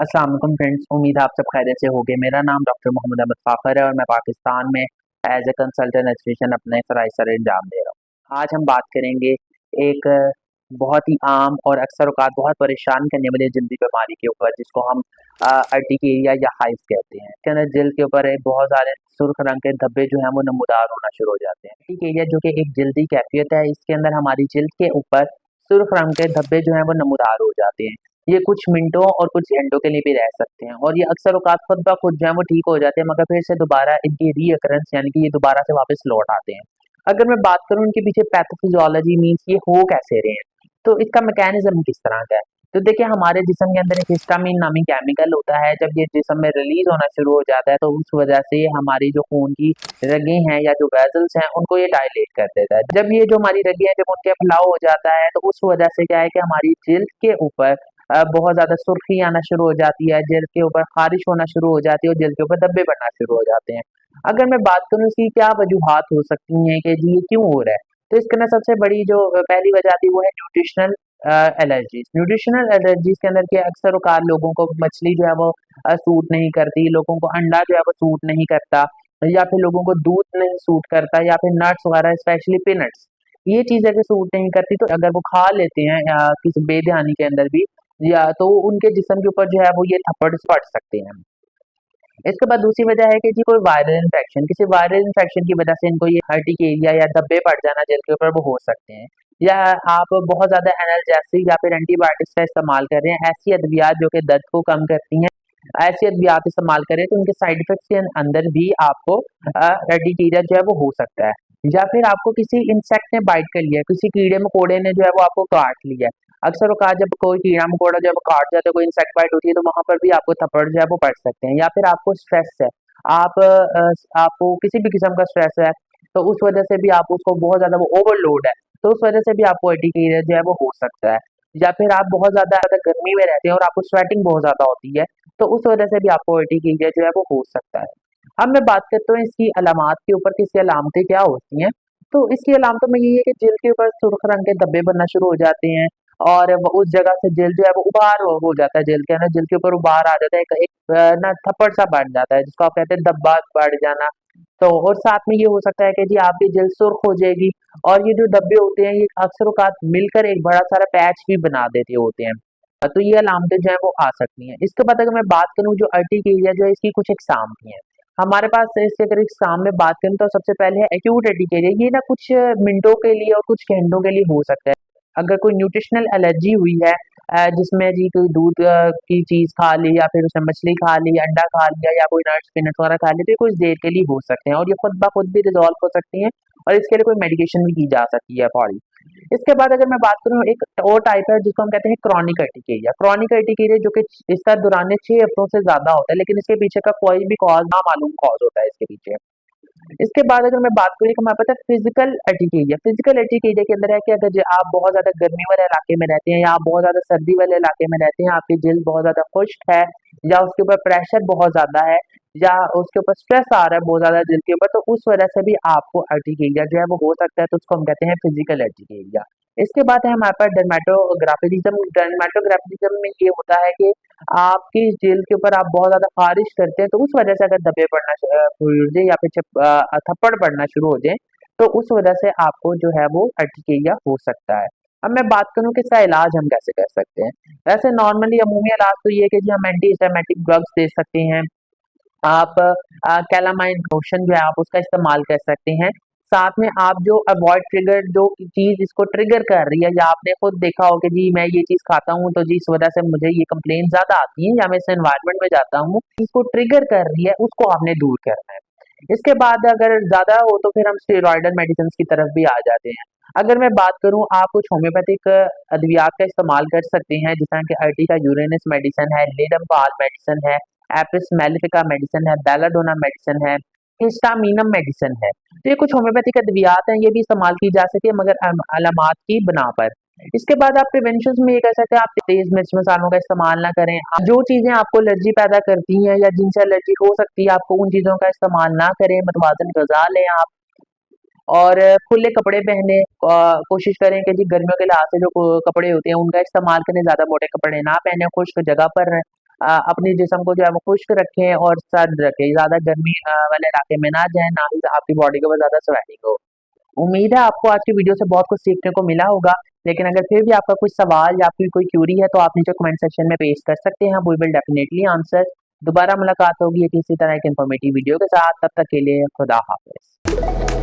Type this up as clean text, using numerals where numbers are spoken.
अस्सलाम वालेकुम फ्रेंड्स, उम्मीद है आप सब खैरियत से होंगे। मेरा नाम डॉक्टर मोहम्मद अहमद फ़ाखर है और मैं पाकिस्तान में एज ए कंसल्टेंट एजुकेशन अपने फ़राइज़ सर एग्ज़ाम दे रहा हूँ। आज हम बात करेंगे एक बहुत ही आम और अक्सर औक़ात बहुत परेशान करने वाली जल्दी बीमारी के ऊपर, जिसको हम अर्टिकेरिया या हाइव्स कहते हैं। इसके अंदर जल्द के ऊपर बहुत सारे सुर्ख रंग के धब्बे जो हैं वो नमूदार होना शुरू हो जाते हैं। अर्टिकेरिया जो कि एक जल्दी कैफ़ियत है, इसके अंदर हमारी जल्द के ऊपर सुर्ख रंग के धब्बे जो हैं वो नमूदार हो जाते हैं। ये कुछ मिनटों और कुछ घंटों के लिए भी रह सकते हैं और ये अक्सर औक़ात खुद ब खुद जो है वो ठीक हो जाते हैं, मगर फिर से दोबारा इनकी रीअकरेंस यानी कि ये दोबारा से वापस लौट आते हैं। अगर मैं बात करूँ इनके पीछे पैथोफिजियोलॉजी मीन्स ये हो कैसे रहे हैं, तो इसका मैकेनिज़्म किस तरह का है। तो देखिए, हमारे जिस्म के अंदर एक हिस्टामिन नामी केमिकल होता है। जब ये जिस्म में रिलीज़ होना शुरू हो जाता है, तो उस वजह से हमारी जो खून की रगें हैं या जो वेसल्स हैं, उनको ये डायलेट कर देता है। जब ये जो हमारी रगें हैं, जब उनके फैलाव हो जाता है, तो उस वजह से क्या है कि हमारी जिल्द के ऊपर बहुत ज़्यादा सुर्खी आना शुरू हो जाती है, जिल्द के ऊपर ख़ारिश होना शुरू हो जाती है और जिल्द के ऊपर धब्बे बनना शुरू हो जाते हैं। अगर मैं बात करूँ इसकी क्या वजूहात हो सकती हैं कि जी ये क्यों हो रहा है, तो इसके अंदर सबसे बड़ी जो पहली वजह आती है वो है न्यूट्रिशनल एलर्जीज़। न्यूट्रिशनल एलर्जीज़ के अंदर क्या अक्सर औक़ात लोगों को मछली जो है वो सूट नहीं करती, लोगों को अंडा जो है वो सूट नहीं करता, या फिर लोगों को दूध नहीं सूट करता, या फिर नट्स वगैरह स्पेशली पीनट्स, ये चीज़ अगर सूट नहीं करती, तो अगर वो खा लेते हैं किसी बेध्यानी के अंदर भी, या तो उनके जिस्म के ऊपर जो है वो ये थप्पड़ पड़ सकते हैं। इसके बाद दूसरी वजह है कि जी कोई वायरल इन्फेक्शन, किसी वायरल इन्फेक्शन की वजह से इनको ये अर्टिकेरिया या धब्बे पड़ जाना जिल्द के ऊपर वो हो सकते हैं। या आप बहुत ज़्यादा एनाल्जेसिक या फिर एंटीबायोटिक्स का इस्तेमाल कर रहे हैं, ऐसी अद्वियात जो कि दर्द को कम करती हैं, ऐसी अद्वियात इस्तेमाल करें तो उनके साइड इफेक्ट्स के अंदर भी आपको अर्टिकेरिया जो है वो हो सकता है। या फिर आपको किसी इंसेक्ट ने बाइट कर लिया है, किसी कीड़े-मकोड़े ने जो है वो आपको काट लिया है। अक्सर औक़ात जब कोई कीड़ा-मकोड़ा जब काट जाता है, कोई इंसेक्ट बाइट होती है, तो वहाँ पर भी आपको थप्पड़ जो है वो पड़ सकते हैं। या फिर आपको स्ट्रेस है, आपको किसी भी किस्म का स्ट्रेस है, तो उस वजह से भी आप उसको बहुत ज़्यादा वो ओवरलोड है, तो उस वजह से भी आपको अर्टिकेरिया जो है वो हो सकता है। या फिर आप बहुत ज़्यादा अगर गर्मी में रहते हैं और आपको स्वेटिंग बहुत ज़्यादा होती है, तो उस वजह से भी आपको अर्टिकेरिया जो है वो हो सकता है। अब मैं बात करता हूँ इसकी अलामात के ऊपर कि इसकी अलामतें क्या होती हैं। तो इसकी अलामतों में यही है कि जिल्द के ऊपर सुर्ख रंग के धब्बे बनना शुरू हो जाते हैं और वो उस जगह से जिल्द जो है वो उबार हो जाता है, जिल्द के अंदर जिल्द के ऊपर उबार आ जाता है, एक एक ना थप्पड़ सा बन जाता है, जिसको आप कहते हैं धब्बा बढ़ जाना। तो और साथ में ये हो सकता है कि जी आपकी जिल्द सुर्ख हो जाएगी और ये जो धब्बे होते हैं ये अक्सर औक़ात मिलकर एक बड़ा सारा पैच भी बना देते होते हैं। तो ये अलामतें जो हैं वो आ सकती हैं। इसके बाद अगर मैं बात करूँ जो अर्टिकेरिया जो है इसकी कुछ इकसाम भी हैं। हमारे पास इसके अगर इकसाम में बात करें तो सबसे पहले है एक्यूट अर्टिकेरिया। ये ना कुछ मिनटों के लिए और कुछ घंटों के लिए हो सकता है। अगर कोई न्यूट्रिशनल एलर्जी हुई है, जिसमें जी कोई दूध की चीज़ खा ली, या फिर उसने मछली खा ली, अंडा खा लिया, या कोई नट्स पीनट्स वगैरह खा लिए, तो ये कुछ देर के लिए हो सकते हैं और ये खुद ब खुद भी रिज़ॉल्व हो सकती हैं और इसके लिए कोई मेडिकेशन भी की जा सकती है फौरी। इसके बाद अगर मैं बात करूँ एक और टाइप है जिसको हम कहते हैं क्रॉनिक अर्टिकेरिया। क्रॉनिक अर्टिकेरिया जो कि इसका दौरान 6 हफ्तों से ज़्यादा होता है, लेकिन इसके पीछे का कोई भी कॉज़ ना मालूम कॉज़ होता है इसके पीछे। इसके बाद अगर मैं बात करूँ कि हमारे पास है फिजिकल अर्टिकेरिया। फिजिकल अर्टिकेरिया के अंदर है कि अगर आप बहुत ज़्यादा गर्मी वाले इलाके में रहते हैं या आप बहुत ज़्यादा सर्दी वाले इलाके में रहते हैं, आपकी जिल्द बहुत ज़्यादा खुश्क है, या उसके ऊपर प्रेशर बहुत ज़्यादा है, या उसके ऊपर स्ट्रेस आ रहा है बहुत ज़्यादा जिल्द के ऊपर, तो उस वजह से भी आपको अर्टिकेरिया जो है वो हो सकता है, तो उसको हम कहते हैं फिजिकल अर्टिकेरिया। इसके बाद है हमारे पास डर्मेटोग्राफिज्म। डर्मेटोग्राफिज्म में ये होता है कि आपकी जिल्द के ऊपर आप बहुत ज़्यादा ख़ारिश करते हैं, तो उस वजह से अगर धब्बे पड़ना शुरू हो जाए या फिर थप्पड़ पड़ना शुरू हो जाए, तो उस वजह से आपको जो है वो अर्टिकेरिया हो सकता है। अब मैं बात करूँ कि इसका इलाज हम कैसे कर सकते हैं। वैसे नॉर्मली अमूमी इलाज तो ये है कि जी हम एंटी हिस्टामिनिक ड्रग्स दे सकते हैं। आप कैलामाइन लोशन जो है आप उसका इस्तेमाल कर सकते हैं। साथ में आप जो अवॉइड ट्रिगर जो चीज़ इसको ट्रिगर कर रही है, या आपने खुद देखा हो कि जी मैं ये चीज़ खाता हूँ तो जी इस वजह से मुझे ये कंप्लेंट ज़्यादा आती है, या मैं इस एनवायरनमेंट में जाता हूँ, इसको ट्रिगर कर रही है, उसको आपने दूर करना है। इसके बाद अगर ज़्यादा हो तो फिर हम स्टेरॉयडल मेडिसिन्स की तरफ भी आ जाते हैं। अगर मैं बात करूँ, आप कुछ होम्योपैथिक अद्वियात का इस्तेमाल कर सकते हैं, जिस तरह के अर्टिका यूरेनिस मेडिसिन है, लिडमपाल मेडिसिन है, एपिस मेलिफिका मेडिसिन है, बेलाडोना मेडिसिन है, हिस्टामिनम मेडिसिन है। तो ये कुछ होम्योपैथिक अद्वियात हैं, ये भी इस्तेमाल की जा सकती है, मगर अलामात की बिना पर। इसके बाद आप प्रिवेंशंस में ये कह सकते हैं, आप तेज मिर्च मसालों का इस्तेमाल ना करें। जो चीज़ें आपको एलर्जी पैदा करती हैं या जिनसे एलर्जी हो सकती है, आपको उन चीज़ों का इस्तेमाल ना करें। मतवाज़न ग़िज़ा लें आप, और खुले कपड़े पहने। कोशिश करें कि जी गर्मियों के लिहाज से जो कपड़े होते हैं उनका इस्तेमाल करें, ज़्यादा मोटे कपड़े ना पहने, खुश्क जगह पर रहें। अपने जिस्म को जो है वो खुश्क रखें और सर्द रखें, ज़्यादा गर्मी वाले इलाके में ना जाएँ, ना ही आपकी बॉडी के ऊपर ज़्यादा स्वेटिंग हो। उम्मीद है आपको आज की वीडियो से बहुत कुछ सीखने को मिला होगा, लेकिन अगर फिर भी आपका कुछ सवाल या फिर कोई क्यूरी है तो आप नीचे कमेंट सेक्शन में पेश कर सकते हैं, वी विल डेफिनिटली आंसर। दोबारा मुलाकात होगी एक इसी तरह एक इन्फॉर्मेटिव वीडियो के साथ, तब तक के लिए खुदा हाफ़िज़।